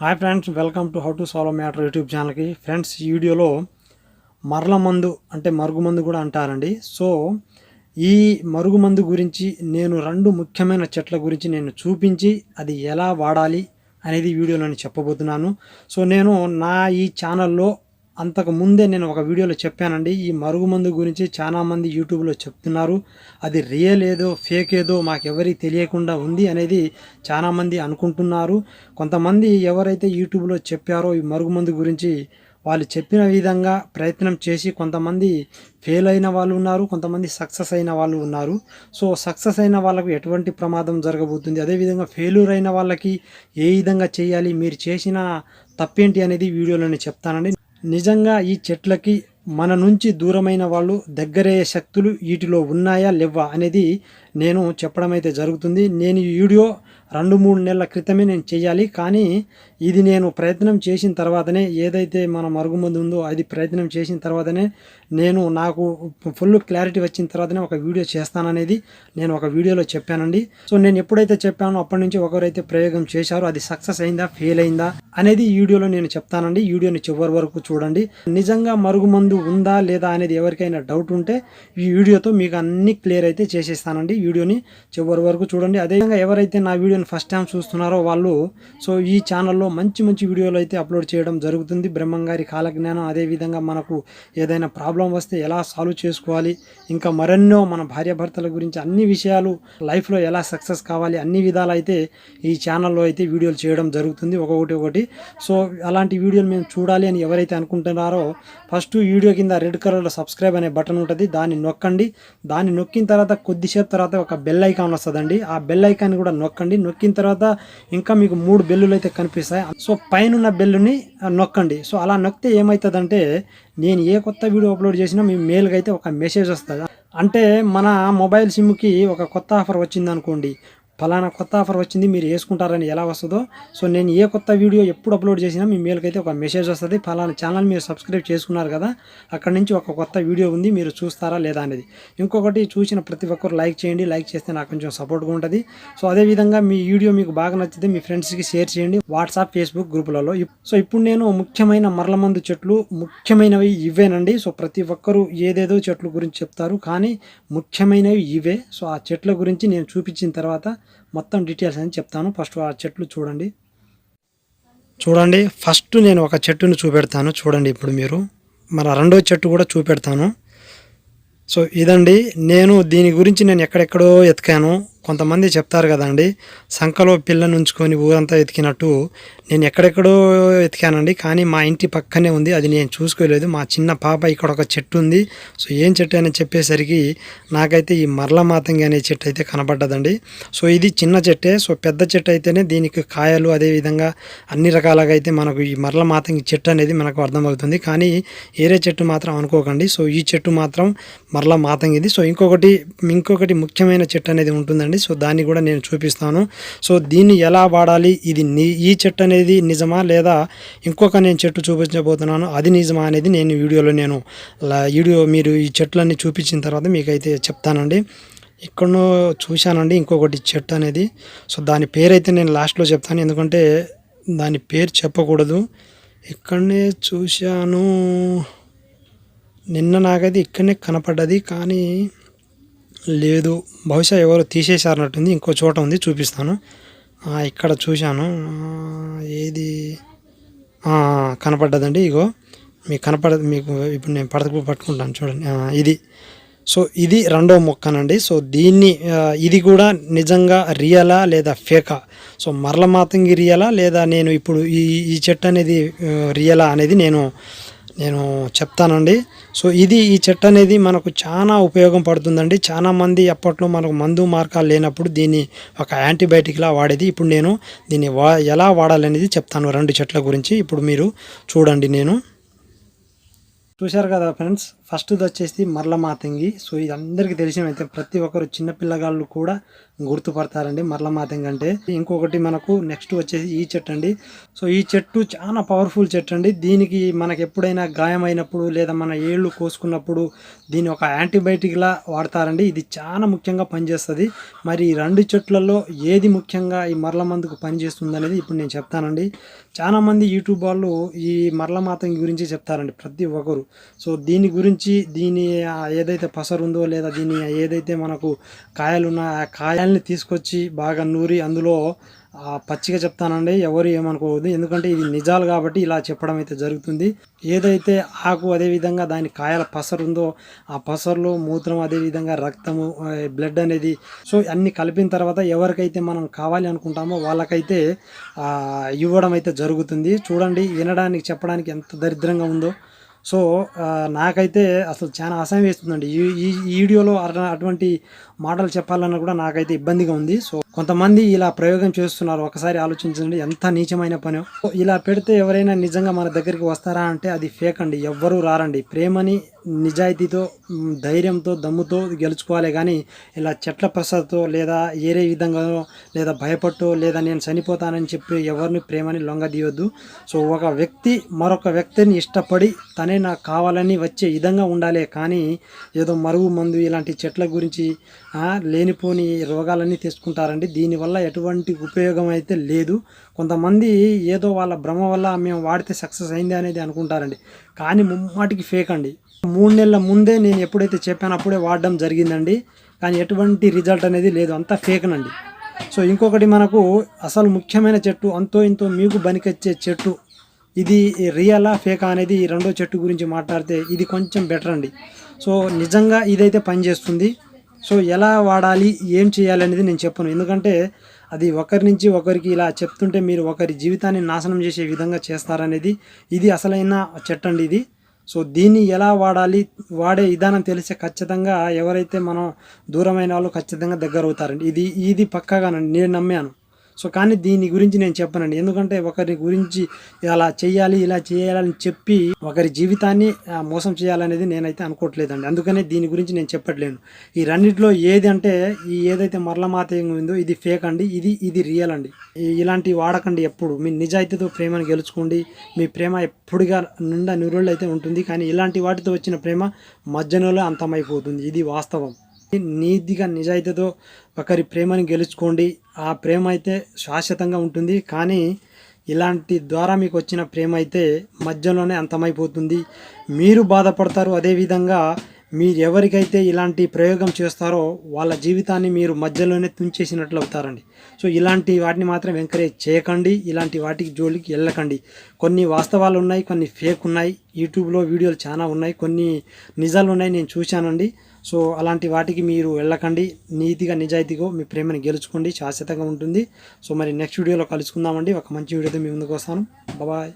Hi friends, welcome to how to solve matter YouTube ఛానల్కి. Friends, ఈ వీడియోలో మరల మందు అంటే మరుగుమందు కూడా అంటారండి. సో ఈ మరుగుమందు గురించి నేను రెండు ముఖ్యమైన చెట్ల గురించి నేను చూపించి అది ఎలా వాడాలి అనేది వీడియోలో నేను చెప్పబోతున్నాను. సో నేను నా ఈ ఛానల్లో అంతకు ముందే నేను ఒక వీడియోలో చెప్పానండి. ఈ మరుగుమందు గురించి చాలామంది యూట్యూబ్లో చెప్తున్నారు. అది రియల్ ఏదో ఫేక్ ఏదో మాకెవరికి తెలియకుండా ఉంది అనేది చాలామంది అనుకుంటున్నారు. కొంతమంది ఎవరైతే యూట్యూబ్లో చెప్పారో ఈ మరుగుమందు గురించి వాళ్ళు చెప్పిన విధంగా ప్రయత్నం చేసి కొంతమంది ఫెయిల్ అయిన వాళ్ళు ఉన్నారు, కొంతమంది సక్సెస్ అయిన వాళ్ళు ఉన్నారు. సో సక్సెస్ అయిన వాళ్ళకు ఎటువంటి ప్రమాదం జరగబోతుంది, అదేవిధంగా ఫెయిల్యూర్ అయిన వాళ్ళకి ఏ విధంగా చేయాలి, మీరు చేసిన తప్పేంటి అనేది వీడియోలో నేను చెప్తానండి. నిజంగా ఈ చెట్లకి మన నుంచి దూరమైన వాళ్ళు దగ్గరయ్యే శక్తులు వీటిలో ఉన్నాయా లేవా అనేది నేను చెప్పడం అయితే జరుగుతుంది. నేను ఈ వీడియో 2-3 నెలల క్రితమే నేను చేయాలి, కానీ ఇది నేను ప్రయత్నం చేసిన తర్వాతనే, ఏదైతే మన మరుగుమందు ఉందో అది ప్రయత్నం చేసిన తర్వాతనే నాకు ఫుల్ క్లారిటీ వచ్చిన తర్వాతనే ఒక వీడియో చేస్తాననేది నేను ఒక వీడియోలో చెప్పానండి. సో నేను ఎప్పుడైతే చెప్పానో అప్పటి నుంచి ఒకరైతే ప్రయోగం చేశారో అది సక్సెస్ అయిందా ఫెయిల్ అయిందా అనేది ఈ వీడియోలో నేను చెప్తానండి. ఈ వీడియోని చివరి వరకు చూడండి. నిజంగా మరుగుమందు ఉందా లేదా అనేది ఎవరికైనా డౌట్ ఉంటే ఈ వీడియోతో మీకు అన్ని క్లియర్ అయితే చేసేస్తానండి. వీడియోని చివరి వరకు చూడండి. అదేవిధంగా ఎవరైతే నా వీడియోని ఫస్ట్ టైం చూస్తున్నారో వాళ్ళు సో ఈ ఛానల్లో మంచి మంచి వీడియోలు అయితే అప్లోడ్ చేయడం జరుగుతుంది. బ్రహ్మంగారి కాలజ్ఞానం, అదేవిధంగా మనకు ఏదైనా ప్రాబ్లం వస్తే ఎలా సాల్వ్ చేసుకోవాలి, ఇంకా మరెన్నో మన భార్యాభర్తల గురించి అన్ని విషయాలు, లైఫ్లో ఎలా సక్సెస్ కావాలి, అన్ని విధాలు అయితే ఈ ఛానల్లో అయితే వీడియోలు చేయడం జరుగుతుంది ఒకటి. సో అలాంటి వీడియోలు మేము చూడాలి అని ఎవరైతే అనుకుంటున్నారో ఫస్ట్ వీడియో కింద రెడ్ కలర్లో సబ్స్క్రైబ్ అనే బటన్ ఉంటుంది, దాన్ని నొక్కండి. దాన్ని నొక్కిన తర్వాత కొద్దిసేపు తర్వాత ఒక బెల్ ఐకాన్ వస్తుందండి. ఆ బెల్ ఐకాన్ కూడా నొక్కండి. నొక్కిన తర్వాత ఇంకా మీకు 3 బెల్లులు అయితే కనిపిస్తాయి. సో పైన బెల్లుని నొక్కండి. సో అలా నొక్కితే ఏమవుతుందంటే నేను ఏ కొత్త వీడియో అప్లోడ్ చేసినా మీ మెయిల్కి అయితే ఒక మెసేజ్ వస్తుంది. అంటే మన మొబైల్ సిమ్కి ఒక కొత్త ఆఫర్ వచ్చింది అనుకోండి, ఫలానా కొత్త ఆఫర్ వచ్చింది మీరు వేసుకుంటారని ఎలా వస్తుందో, సో నేను ఏ కొత్త వీడియో ఎప్పుడు అప్లోడ్ చేసినా మీ మెయిల్కి అయితే ఒక మెసేజ్ వస్తుంది, ఫలానా ఛానల్ మీరు సబ్స్క్రైబ్ చేసుకున్నారు కదా, అక్కడ నుంచి ఒక కొత్త వీడియో ఉంది, మీరు చూస్తారా లేదా అనేది. ఇంకొకటి, చూసిన ప్రతి ఒక్కరు లైక్ చేయండి. లైక్ చేస్తే నాకు కొంచెం సపోర్ట్గా ఉంటుంది. సో అదేవిధంగా మీ వీడియో మీకు బాగా నచ్చితే మీ ఫ్రెండ్స్కి షేర్ చేయండి, వాట్సాప్ ఫేస్బుక్ గ్రూపులలో. సో ఇప్పుడు నేను ముఖ్యమైన మరలమందు చెట్లు, ముఖ్యమైనవి ఇవేనండి. సో ప్రతి ఒక్కరు ఏదేదో చెట్ల గురించి చెప్తారు, కానీ ముఖ్యమైనవి ఇవే. సో ఆ చెట్ల గురించి నేను చూపించిన తర్వాత మొత్తం డీటెయిల్స్ అని చెప్తాను. ఫస్ట్ ఆ చెట్లు చూడండి. ఫస్ట్ నేను ఒక చెట్టును చూపెడతాను చూడండి. ఇప్పుడు మీరు మన రెండో చెట్టు కూడా చూపెడతాను. సో ఇదండి, దీని గురించి నేను ఎక్కడెక్కడో ఎతికాను. కొంతమంది చెప్తారు కదండి, సంకలో పిల్లని ఉంచుకొని ఊరంతా ఎతికినట్టు నేను ఎక్కడెక్కడో ఎతికానండి, కానీ మా ఇంటి పక్కనే ఉంది, అది నేను చూసుకోలేదు. మా చిన్న పాప ఇక్కడ ఒక చెట్టు ఉంది. సో ఏం చెట్టు అని చెప్పేసరికి నాకైతే ఈ మరల మాతంగి అనే చెట్టు అయితే కనబడ్డదండి. సో ఇది చిన్న చెట్టే. సో పెద్ద చెట్టు అయితేనే దీనికి కాయలు, అదేవిధంగా అన్ని రకాలుగా అయితే మనకు ఈ మరల మాతంగి చెట్టు అనేది మనకు అర్థమవుతుంది, కానీ ఏరే చెట్టు మాత్రం అనుకోకండి. సో ఈ చెట్టు మాత్రం మరల మాతంగిది. సో ఇంకొకటి ముఖ్యమైన చెట్టు అనేది ఉంటుందండి. సో దాన్ని కూడా నేను చూపిస్తాను. సో దీన్ని ఎలా వాడాలి, ఈ చెట్టు అనేది నిజమా లేదా ఇంకొక నేను చెట్టు చూపించబోతున్నాను అది నిజమా అనేది నేను వీడియో మీరు ఈ చెట్లన్నీ చూపించిన తర్వాత మీకైతే చెప్తానండి. ఇక్కడనో చూశానండి ఇంకొకటి చెట్టు అనేది. సో దాని పేరైతే నేను లాస్ట్లో చెప్తాను, ఎందుకంటే దాని పేరు చెప్పకూడదు. ఇక్కడనే చూశాను, నిన్న నాకైతే ఇక్కడనే కనపడ్డది, కానీ లేదు, బహుశా ఎవరో తీసేసారన్నట్టుంది. ఇంకో చోట ఉంది, చూపిస్తాను. ఇక్కడ చూశాను, ఏది కనపడ్డదండి. ఇగో మీకు ఇప్పుడు నేను పట్టుకుంటాను చూడండి, ఇది. సో ఇది రెండో మొక్కనండి. సో ఇది కూడా నిజంగా రియలా లేదా ఫేకా, సో మరల మాతంగి రియలా లేదా నేను ఇప్పుడు ఈ చెట్టు అనేది రియలా అనేది నేను చెప్తానండి. సో ఈ చెట్టు అనేది మనకు చాలా ఉపయోగం పడుతుందండి. చాలామంది అప్పట్లో మనకు మందు మార్కాలు లేనప్పుడు దీన్ని ఒక యాంటీబయాటిక్లా వాడేది. ఇప్పుడు నేను దీన్ని ఎలా వాడాలనేది చెప్తాను. 2 చెట్ల గురించి ఇప్పుడు మీరు చూడండి. చూశారు కదా ఫ్రెండ్స్, ఫస్ట్ది వచ్చేసి మరల మాతంగి. సో ఇది అందరికీ తెలిసినైతే ప్రతి ఒక్కరు చిన్న పిల్లగాళ్ళు కూడా గుర్తుపడతారండి మరల మాతంగి అంటే. ఇంకొకటి మనకు నెక్స్ట్ వచ్చేసి ఈ చెట్టు అండి. సో ఈ చెట్టు చాలా పవర్ఫుల్ చెట్టు అండి. దీనికి మనకు ఎప్పుడైనా గాయం అయినప్పుడు లేదా మన ఏళ్ళు కోసుకున్నప్పుడు దీన్ని ఒక యాంటీబయాటిక్లా వాడతారండి. ఇది చాలా ముఖ్యంగా పనిచేస్తుంది. మరి ఈ 2 చెట్లలో ఏది ముఖ్యంగా ఈ మరల మందుకు పనిచేస్తుంది అనేది ఇప్పుడు నేను చెప్తానండి. చాలామంది యూట్యూబ్ వాళ్ళు ఈ మరల మాతంగి గురించి చెప్తారండి ప్రతి ఒక్కరు. సో దీని గురించి దీని ఏదైతే పసరు ఉందో లేదా దీని ఏదైతే మనకు కాయలున్న ఆ కాయల్ని తీసుకొచ్చి బాగా నూరి అందులో పచ్చిగా చెప్తానండి. ఎవరు ఏమనుకోవద్దు, ఎందుకంటే ఇది నిజాలు కాబట్టి ఇలా చెప్పడం అయితే జరుగుతుంది. ఏదైతే ఆకు అదేవిధంగా దాని కాయల పసరు ఉందో ఆ పసరులో మూత్రం అదేవిధంగా రక్తము బ్లడ్ అనేది సో అన్నీ కలిపిన తర్వాత ఎవరికైతే మనం కావాలి అనుకుంటామో వాళ్ళకైతే ఇవ్వడం అయితే జరుగుతుంది. చూడండి, వినడానికి చెప్పడానికి ఎంత దరిద్రంగా ఉందో. సో నాకైతే అసలు చాలా అసహ్యం వేస్తుందండి ఈ వీడియోలో అటువంటి మాటలు చెప్పాలన్నా కూడా నాకైతే ఇబ్బందిగా ఉంది. సో కొంతమంది ఇలా ప్రయోగం చేస్తున్నారు, ఒకసారి ఆలోచించండి ఎంత నీచమైన పని. ఇలా పెడితే ఎవరైనా నిజంగా మన దగ్గరికి వస్తారా అంటే అది ఫేక్ అండి, ఎవ్వరూ రారండి. ప్రేమని నిజాయితీతో ధైర్యంతో దమ్ముతో గెలుచుకోవాలి, కానీ ఇలా చెట్ల ప్రసాదతో లేదా ఏరే విధంగానో లేదా భయపట్టో లేదా నేను చనిపోతానని చెప్పి ఎవరిని ప్రేమని లొంగదీయొద్దు. సో ఒక వ్యక్తి మరొక వ్యక్తిని ఇష్టపడి తనే నాకు కావాలని వచ్చే విధంగా ఉండాలి, కానీ ఏదో మరుగు మందు ఇలాంటి చెట్ల గురించి లేనిపోని రోగాలన్నీ తెచ్చుకుంటారండి. దీనివల్ల ఎటువంటి ఉపయోగం అయితే లేదు. కొంతమంది ఏదో వాళ్ళ భ్రమ వల్ల మేము వాడితే సక్సెస్ అయింది అనేది అనుకుంటారండి, కానీ ముమ్మాటికి ఫేక్ అండి. 3 నెలల ముందే నేను ఎప్పుడైతే చెప్పానో అప్పుడే వాడడం జరిగిందండి, కానీ ఎటువంటి రిజల్ట్ అనేది లేదు, అంతా ఫేక్నండి. సో ఇంకొకటి మనకు అసలు ముఖ్యమైన చెట్టు అంతో ఇంతో మీకు బనికొచ్చే చెట్టు, ఇది రియలా ఫేకా అనేది ఈ 2వ చెట్టు గురించి మాట్లాడితే ఇది కొంచెం బెటర్ అండి. సో నిజంగా ఇదైతే పనిచేస్తుంది. సో ఎలా వాడాలి ఏం చేయాలి అనేది నేను చెప్పను, ఎందుకంటే అది ఒకరి నుంచి ఒకరికి ఇలా చెప్తుంటే మీరు ఒకరి జీవితాన్ని నాశనం చేసే విధంగా చేస్తారనేది. ఇది అసలైన చెట్టు అండి ఇది. సో దీన్ని ఎలా వాడాలి వాడే విధానం తెలిస్తే ఖచ్చితంగా ఎవరైతే మనం దూరమైన వాళ్ళు ఖచ్చితంగా దగ్గర అవుతారండి. ఇది పక్కాగా నేను నమ్మాను. సో కానీ దీని గురించి నేను చెప్పనండి, ఎందుకంటే ఒకరి గురించి అలా చేయాలి ఇలా చేయాలని చెప్పి ఒకరి జీవితాన్ని మోసం చేయాలనేది నేనైతే అనుకోవట్లేదండి. అందుకనే దీని గురించి నేను చెప్పట్లేను. ఈ రెండిట్లో ఏది అంటే ఏదైతే మరల మాతంగి ఉందో ఇది ఫేక్ అండి, ఇది రియల్ అండి. ఇలాంటివి వాడకండి. ఎప్పుడు మీ నిజాయితీతో ప్రేమను గెలుచుకోండి. మీ ప్రేమ ఎప్పుడుగా నిండా నిరుళ్ళు అయితే ఉంటుంది, కానీ ఇలాంటి వాటితో వచ్చిన ప్రేమ మధ్యలోనే అంతమైపోతుంది. ఇది వాస్తవం. నీతిగా నిజాయితీతో ఒకరి ప్రేమని గెలుచుకోండి, ఆ ప్రేమ అయితే శాశ్వతంగా ఉంటుంది. కానీ ఇలాంటి ద్వారా మీకు వచ్చిన ప్రేమ అయితే మధ్యలోనే అంతమైపోతుంది, మీరు బాధపడతారు. అదేవిధంగా మీరు ఎవరికైతే ఇలాంటి ప్రయోగం చేస్తారో వాళ్ళ జీవితాన్ని మీరు మధ్యలోనే తుంచేసినట్లు అవుతారండి. సో ఇలాంటి వాటిని మాత్రం ఎంకరేజ్ చేయకండి, ఇలాంటి వాటికి జోలికి వెళ్ళకండి. కొన్ని వాస్తవాలు ఉన్నాయి, కొన్ని ఫేక్ ఉన్నాయి. యూట్యూబ్లో వీడియోలు చాలా ఉన్నాయి, కొన్ని నిజాలు ఉన్నాయి, నేను చూశానండి. సో అలాంటి వాటికి మీరు వెళ్ళకండి. నీతిగా నిజాయితీగా మీ ప్రేమని గెలుచుకోండి, శాశ్వతంగా ఉంటుంది. సో మరి నెక్స్ట్ వీడియోలో కలుసుకుందామండి. ఒక మంచి వీడియోతో మీ ముందుకు వస్తాను. బాయ్.